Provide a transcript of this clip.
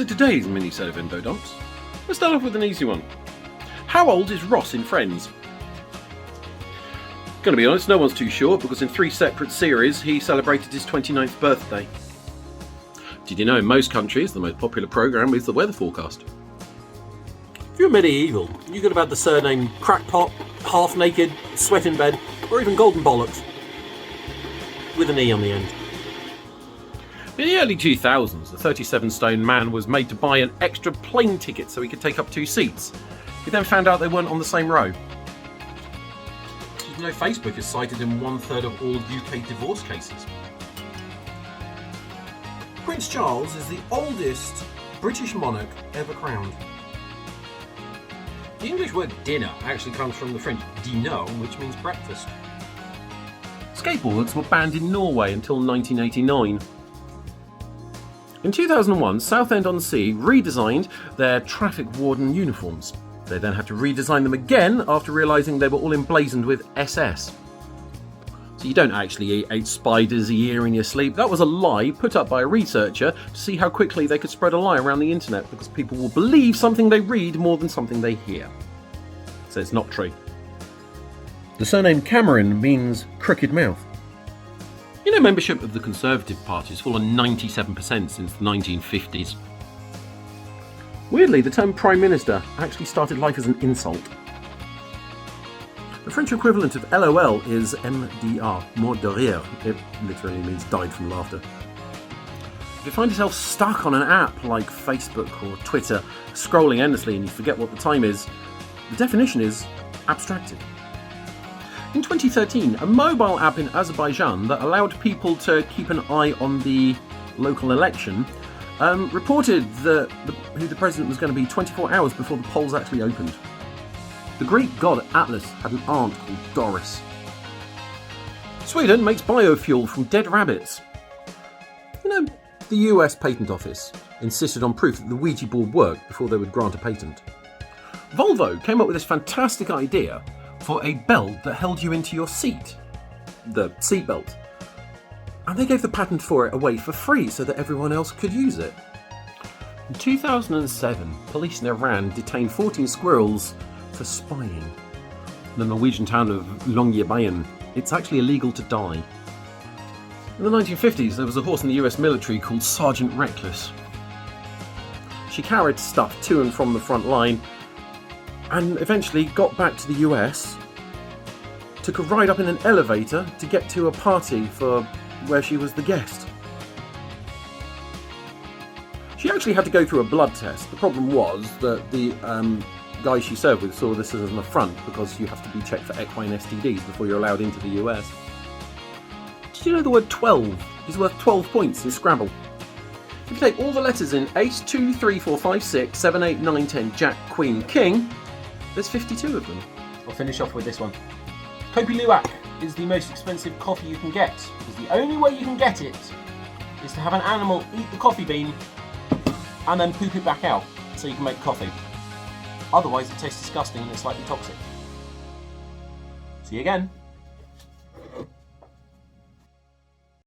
So today's mini-set of Infodumps, let's start off with an easy one. How old is Ross in Friends? Gonna be honest, no one's too sure, because in 3 separate series he celebrated his 29th birthday. Did you know in most countries the most popular programme is the weather forecast? If you're medieval, you could have had the surname Crackpot, Half Naked, Sweat in Bed, or even Golden Bollocks, with an E on the end. In the early 2000s, the 37-stone man was made to buy an extra plane ticket so he could take up 2 seats. He then found out they weren't on the same row. Did you know Facebook is cited in 1/3 of all UK divorce cases? Prince Charles is the oldest British monarch ever crowned. The English word dinner actually comes from the French dîner, which means breakfast. Skateboards were banned in Norway until 1989. In 2001, Southend-on-Sea redesigned their traffic warden uniforms. They then had to redesign them again after realising they were all emblazoned with SS. So you don't actually eat 8 spiders a year in your sleep. That was a lie put up by a researcher to see how quickly they could spread a lie around the internet, because people will believe something they read more than something they hear. So it's not true. The surname Cameron means crooked mouth. You know, membership of the Conservative Party has fallen 97% since the 1950s. Weirdly, the term Prime Minister actually started life as an insult. The French equivalent of LOL is MDR, mort de rire. It literally means died from laughter. If you find yourself stuck on an app like Facebook or Twitter, scrolling endlessly and you forget what the time is, the definition is abstracted. In 2013, a mobile app in Azerbaijan that allowed people to keep an eye on the local election reported that who the president was going to be 24 hours before the polls actually opened. The Greek god Atlas had an aunt called Doris. Sweden makes biofuel from dead rabbits. You know, the US Patent Office insisted on proof that the Ouija board worked before they would grant a patent. Volvo came up with this fantastic idea for a belt that held you into your seat, the seat belt. And they gave the patent for it away for free so that everyone else could use it. In 2007, police in Iran detained 14 squirrels for spying. In the Norwegian town of Longyearbyen, it's actually illegal to die. In the 1950s, there was a horse in the US military called Sergeant Reckless. She carried stuff to and from the front line and eventually got back to the US, took a ride up in an elevator to get to a party for where she was the guest. She actually had to go through a blood test. The problem was that the guy she served with saw this as an affront, because you have to be checked for equine STDs before you're allowed into the US. Did you know the word 12 is worth 12 points in Scrabble? If you take all the letters in ace, 2, 3, 4, 5, 6, 7, 8, 9, 10, jack, queen, king, there's 52 of them. I'll finish off with this one. Kopi Luwak is the most expensive coffee you can get, because the only way you can get it is to have an animal eat the coffee bean and then poop it back out so you can make coffee. Otherwise it tastes disgusting and it's slightly toxic. See you again.